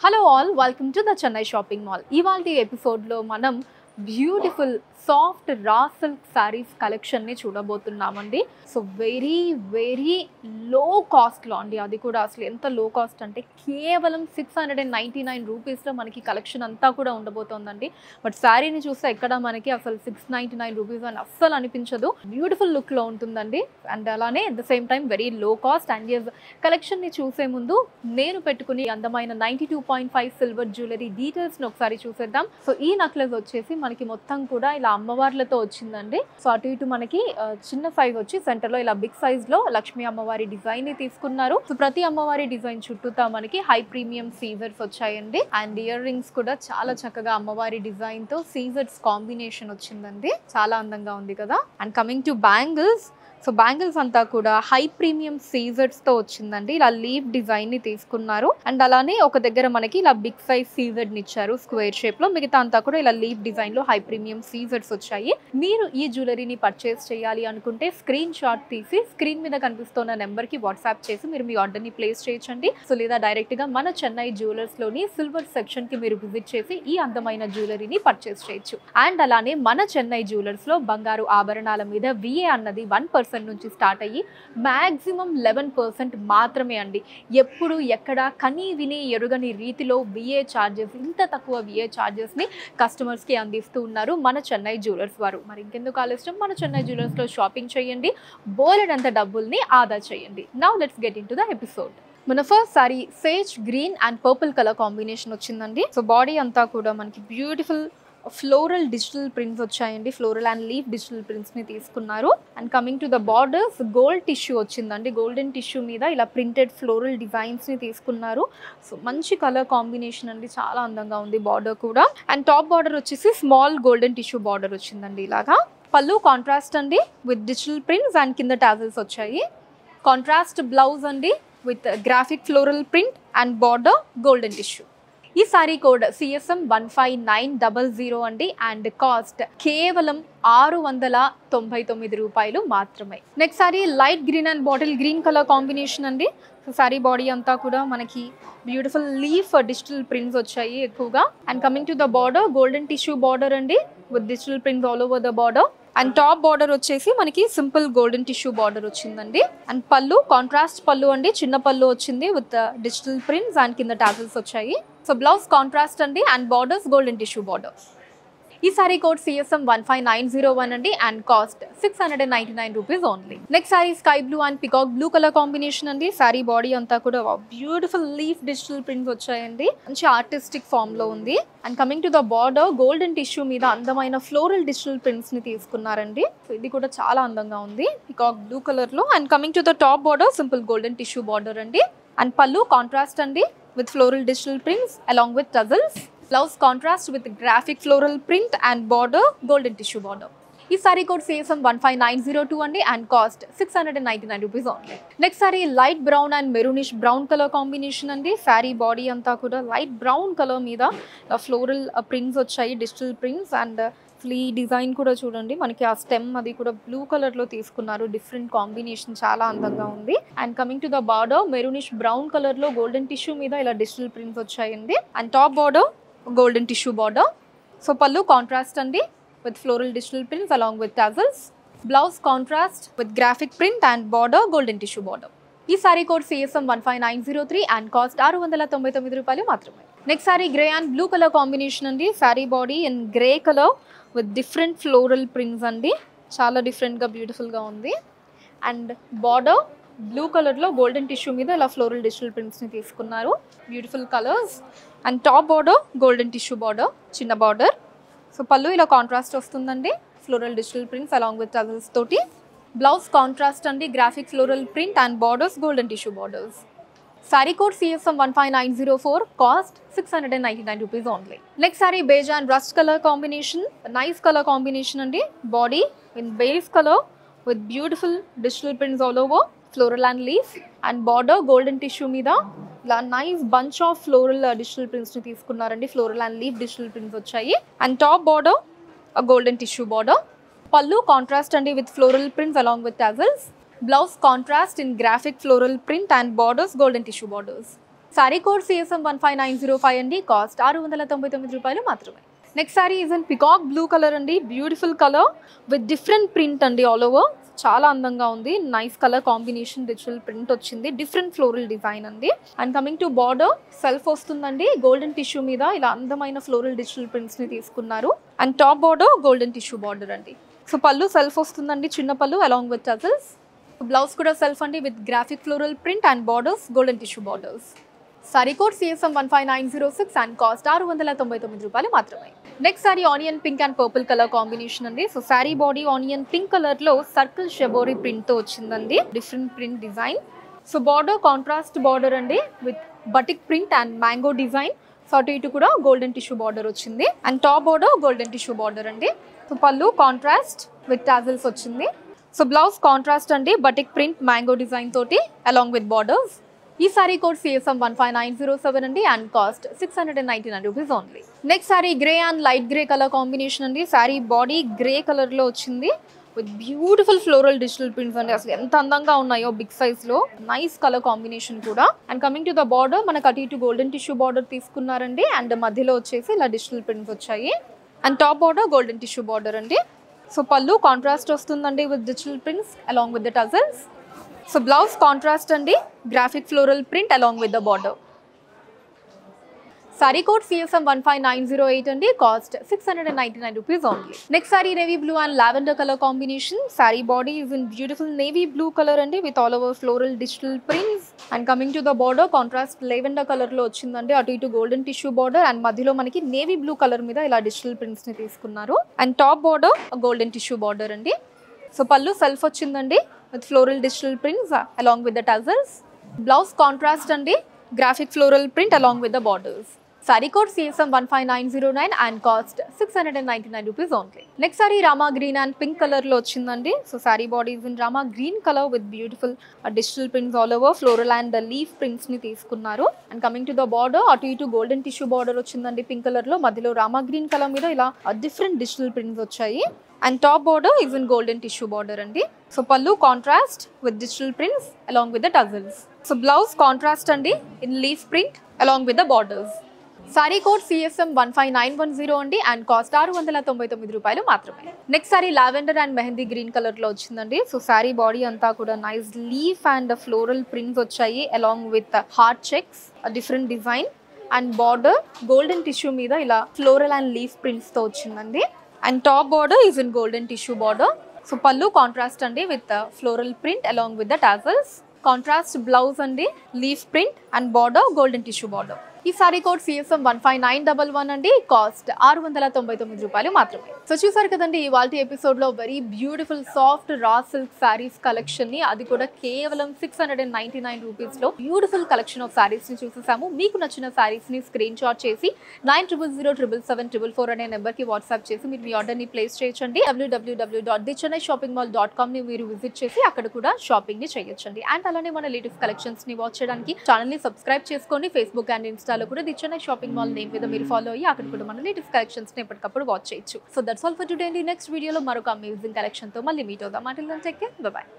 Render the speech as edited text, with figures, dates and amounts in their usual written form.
Hello all, welcome to the Chennai shopping mall. ఇవాల్టి ఎపిసోడ్లో మనం beautiful soft raw silk saris కలెక్షన్ని చూడబోతున్నామండి. సో వెరీ లో కాస్ట్లో అండి. అది కూడా అసలు ఎంత లో కాస్ట్ అంటే కేవలం 699 రూపీస్లో మనకి కలెక్షన్ అంతా కూడా ఉండబోతోందండి. బట్ శారీని చూస్తే ఎక్కడ మనకి అసలు 699 రూపీస్ అని అస్సలు అనిపించదు. బ్యూటిఫుల్ లుక్లో ఉంటుందండి. అండ్ అలానే at the same time very low cost. And కలెక్షన్ని చూసే ముందు నేను పెట్టుకుని అందమైన 92.5 సిల్వర్ జ్యువెలరీ డీటెయిల్స్ని ఒకసారి చూసేద్దాం. సో ఈ నెక్లెస్ వచ్చేసి మనకి మొత్తం కూడా ఇలా అమ్మవార్లతో వచ్చిందండి. సో అటు ఇటు మనకి చిన్న సైజ్ వచ్చి సెంటర్లో ఇలా బిగ్ సైజ్లో లక్ష్మీ అమ్మవారి డిజైన్ని తీసుకున్నారు. సో ప్రతి అమ్మవారి డిజైన్ చుట్టూతా మనకి హై ప్రీమియం సీజర్స్ వచ్చాయండి. అండ్ ఇయర్ రింగ్స్ కూడా చాలా చక్కగా అమ్మవారి డిజైన్తో సీజర్స్ కాంబినేషన్ వచ్చిందండి. చాలా అందంగా ఉంది కదా. And coming to bangles, so bangles అంతా కూడా హై ప్రీమియం సీజర్స్తో వచ్చిందండి. ఇలా లీవ్ డిజైన్ని తీసుకున్నారు. అండ్ అలానే ఒక దగ్గర మనకి ఇలా బిగ్ సైజ్ సీజర్ని ఇచ్చారు స్క్వేర్ షేప్లో. మిగతా అంతా కూడా ఇలా లీవ్ డిజైన్లో హై ప్రీమియం సీజర్స్ వచ్చాయి. మీరు ఈ జ్యువెలరీని పర్చేస్ చేయాలి అనుకుంటే స్క్రీన్ షాట్ తీసి స్క్రీన్ మీద కనిపిస్తున్న నెంబర్కి వాట్సాప్ చేసి మీరు మీ ఆర్డర్ని ప్లేస్ చేయొచ్చండి. సో లేదా డైరెక్ట్గా మన చెన్నై జ్యువెలర్స్లోని సిల్వర్ సెక్షన్కి మీరు విజిట్ చేసి ఈ అందమైన జ్యువెలరీని పర్చేస్ చేయొచ్చు. అండ్ అలానే మన చెన్నై జ్యువెలర్స్లో బంగారు ఆభరణాల మీద విఏ అన్నది 1% నుంచి స్టార్ట్ అయ్యి మ్యాక్సిమం 11% మాత్రమే అండి. ఎప్పుడు ఎక్కడ కనీ విని ఎరుగని రీతిలో విఏ ఛార్జెస్, ఇంత తక్కువ విఏ ఛార్జెస్ని కస్టమర్స్కి అందిస్తూ ఉన్నారు మన చెన్నై జ్యువెలర్స్ వారు. మరి ఇంకెందుకు ఆలస్యం, మన చెన్నై జ్యువెలర్స్లో షాపింగ్ చేయండి, బోలెడంత డబ్బుల్ని ఆదా చేయండి. Now let's get into the episode. మన first sari sage green and purple colour combination వచ్చిందండి. సో బాడీ అంతా కూడా మనకి బ్యూటిఫుల్ ఫ్లోరల్ డిజిటల్ ప్రింట్స్ వచ్చాయండి. ఫ్లోరల్ అండ్ లీఫ్ డిజిటల్ ప్రింట్స్ని తీసుకున్నారు. And coming to the borders, gold tissue వచ్చిందండి. Golden tissue మీద ఇలా ప్రింటెడ్ ఫ్లోరల్ డిజైన్స్ని తీసుకున్నారు. సో మంచి కలర్ కాంబినేషన్ అండి, చాలా అందంగా ఉంది బార్డర్ కూడా. అండ్ టాప్ బార్డర్ వచ్చేసి స్మాల్ గోల్డెన్ టిష్యూ బార్డర్ వచ్చిందండి ఇలాగా. పళ్ళు కాంట్రాస్ట్ అండి విత్ డిజిటల్ ప్రింట్స్ అండ్ కింద టాజిల్స్ వచ్చాయి. కాంట్రాస్ట్ బ్లౌజ్ అండి with graphic floral print and border golden tissue. ఈ సారీ కోడ్ CSM 15900 అండి. అండ్ కాస్ట్ కేవలం 699 రూపాయలు మాత్రమే. Next sorry light green and bottle green colour combination అండి. సో సారీ బాడీ అంతా కూడా మనకి బ్యూటిఫుల్ లీఫ్ డిజిటల్ ప్రింట్స్ వచ్చాయి ఎక్కువగా. And coming to the border, golden tissue border అండి with digital prints all over the border. And top border వచ్చేసి మనకి simple golden tissue border వచ్చిందండి. అండ్ పళ్ళు కాంట్రాస్ట్ పళ్ళు అండి, చిన్న పళ్ళు వచ్చింది విత్ డిజిటల్ ప్రింట్స్ అండ్ కింద టాజిల్స్ వచ్చాయి. సో బ్లౌజ్ కాంట్రాస్ట్ అండి and borders golden tissue border. ఈ సారీ కోడ్ CSM 15901 అండి. And cost 699 rupees only. Next sari sky blue and peacock blue colour combination అండి. సారీ బాడీ అంతా కూడా బ్యూటిఫుల్ లీఫ్ డిజిటల్ ప్రింట్స్ వచ్చాయండి. మంచి ఆర్టిస్టిక్ ఫామ్ లో ఉంది. And coming to the border, golden tissue మీద అందమైన ఫ్లోరల్ డిజిటల్ ప్రింట్స్ ని తీసుకున్నారండి. సో ఇది కూడా చాలా అందంగా ఉంది పికాక్ బ్లూ కలర్ లో. And coming to the top border, simple golden tissue border అండి. అండ్ పళ్ళు కాంట్రాస్ట్ అండి with floral digital prints along with tassels. Blouse contrast with graphic floral print and border golden tissue border. ఈ sari code CSM 15902 అండి. And cost 699 rupees only. Next sorry light brown and maroonish brown colour combination అండి. Sari body అంతా కూడా light brown colour మీద floral prints వచ్చాయి, digital prints. And ఈ design కూడా చూడండి, మనకి ఆ స్టెమ్ అది కూడా బ్లూ కలర్ లో తీసుకున్నారు. డిఫరెంట్ కాంబినేషన్, చాలా అందంగా ఉంది. And coming to the border, maroonish brown colour లో గోల్డెన్ టిష్యూ మీద ఇలా డిజిటల్ ప్రింట్స్ వచ్చాయండి. And top border golden tissue border. So pallu contrast అండి with floral digital prints along with tassels. Blouse contrast with graphic print and border golden tissue border. ఈ sari code CSM 15903 and cost 699 రూపాయలు మాత్రమే. Next sari grey and blue colour combination అండి. Sari body in grey colour with different floral prints అండి. చాలా డిఫరెంట్గా బ్యూటిఫుల్గా ఉంది. And border blue కలర్లో గోల్డెన్ టిష్యూ మీద ఇలా ఫ్లోరల్ డిజిటల్ ప్రింట్స్ని తీసుకున్నారు. Beautiful colours. And top border golden tissue border, చిన్న బార్డర్. సో పళ్ళు ఇలా కాంట్రాస్ట్ వస్తుందండి, floral digital prints along with tassels తోటి. బ్లౌజ్ కాంట్రాస్ట్ అండి, graphic floral print and borders golden tissue borders. Sari code CSM 15904, cost 699 rupees only. Next sari beige and rust colour combination, nice colour combination అండి. Body in base colour with beautiful digital prints all over, floral and leaf. And border golden tissue మీద ఇలా nice bunch of floral digital ప్రింట్స్ని తీసుకున్నారండి. Floral and leaf digital prints వచ్చాయి. And top border golden tissue border. Pallu contrast అండి with floral prints along with tassels. Blouse contrast in graphic floral print and borders golden tissue borders. Sari code CSM 15905 అండి, cost 699 రూపాయలు మాత్రమే. Next sari is in peacock blue colour అండి, beautiful colour with different print అండి, all over చాలా అందంగా ఉంది. Nice colour combination, digital print వచ్చింది, different floral design అండి. And coming to border, self వస్తుందండి గోల్డెన్ టిష్యూ మీద, ఇలా అందమైన ఫ్లోరల్ డిజిటల్ ప్రింట్స్ ని తీసుకున్నారు. And top border golden tissue border అండి. సో పళ్ళు సెల్ఫ్ వస్తుందండి, చిన్న పళ్ళు అలాంగ్ విత్ టజల్స్. బ్లౌజ్ కూడా సెల్ఫ్ అండి with graphic floral print and borders golden tissue borders. Sari code CSM 15906 and cost 699 రూపాయలు మాత్రమే. Next sari onion pink and purple colour combination అండి. So sari body onion pink colour లో circle shibori print తో వచ్చిందండి, different print design. So border contrast border అండి with batik print and mango design. So అటు ఇటు కూడా గోల్డెన్ టిష్యూ బార్డర్ వచ్చింది. And top border golden tissue border అండి. So pallu contrast with tassels వచ్చింది. సో బ్లౌజ్ కాంట్రాస్ట్ అండి, బటిక్ ప్రింట్ మ్యాంగో డిజైన్ తోటి along with borders. ఈ సారీ కోడ్ CSM 15907 అండి and cost 699 rupees only. Next sari grey and light grey colour combination అండి. Sari body grey colour లో వచ్చింది with beautiful floral digital prints అండి, అసలు ఎంత అందంగా ఉన్నాయో బిగ్ సైజ్ లో. నైస్ కలర్ కాంబినేషన్ కూడా. And coming to the border, మనకు అటు ఇటు గోల్డెన్ టిష్యూ బార్డర్ తీసుకున్నారండి అండ్ మధ్యలో వచ్చేసి ఇలా డిజిటల్ ప్రింట్స్ వచ్చాయి. And top border golden tissue border అండి. సో పళ్ళు కాంట్రాస్ట్ వస్తుందండి with digital prints along with the tassels. So blouse contrast అండి, graphic floral print along with the border. Sari code CSM 15908 అండి, cost 699 rupees only. Next sari navy blue and lavender colour combination. Sari body is in beautiful navy blue colour అండి with all over floral digital prints. And coming to the border contrast lavender colour లో వచ్చిందండి, అటు ఇటు golden tissue border and మధ్యలో మనకి navy blue colour మీద ఇలా digital prints ని తీసుకున్నారు. And top border golden tissue border అండి. సో పళ్ళు సెల్ఫ్ వచ్చిందండి with floral digital prints along with the tassels. Blouse contrast andi, graphic floral print along with the borders. Saree code CSM 15909 and cost 699 rupees only. Next saree Rama green and pink color lo ochindandi. So saree body is in Rama green color with beautiful digital prints all over, floral and the leaf prints ni తీసుకున్నారు. And coming to the border, అటు ఇటు golden tissue border వచ్చిందండి pink colour లో, మధ్యలో Rama green color మీద ఇలా different digital prints వచ్చాయి. And top border is in golden tissue border andi. So pallu contrast with digital prints along with the tassels. So blouse contrast andi in leaf print along with the borders. Saree code CSM 15910 andi and cost 699 రూపాయలు మాత్రమే. Next sari lavender and mehendi green colour లో వచ్చిందండి. So sari body అంతా కూడా nice leaf and floral prints వచ్చాయి along with heart checks, different design. And border golden tissue మీద ఇలా floral and leaf prints తో వచ్చిందండి. And top border is in golden tissue border. So pallu contrast andi with the floral print along with the tassels. Contrast blouse andi, leaf print and border golden tissue border. ఈ sari code CSM 15911 అండి, cost 699 రూపాయలు మాత్రమే. So చూసారు కదండి ఇవాల్టి episode లో very beautiful soft raw silk saris collection ని, అది కూడా కేవలం 699 రూపీస్ లో బ్యూటిఫుల్ కలెక్షన్ ఆఫ్ సారీస్ ని చూసేసాము. మీకు నచ్చిన సారీస్ ని స్క్రీన్ షాట్ చేసి 90077774 అనే నెంబర్ కి వాట్సాప్ చేసి మీరు మీ ఆర్డర్ ని ప్లేస్ చేయొచ్చండి. www.thechennai-shopping-mall.com ని మీరు విజిట్ చేసి అక్కడ కూడా షాపింగ్ ని చేయొచ్చండి. అండ్ అలానే మన లేటెస్ట్ కలెక్షన్స్ ని వాచ్ చేయడానికి ఛానల్ ని సబ్స్క్రైబ్ చేసుకోండి. ఫేస్బుక్ అండ్ ఇన్స్టా లో కూడా the Chennai shopping mall name మీద మీరు ఫాలో అయ్యి అక్కడ కూడా మన లేటెస్ట్ కలెక్షన్స్ ని ఎప్పటికప్పుడు వాచ్ చేయొచ్చు. So that's all for today అండి. నెక్స్ట్ వీడియోలో మరొక అమేజింగ్ కలెక్షన్ తో మళ్ళీ మీట్ అవుదాం. Until then take care, bye by.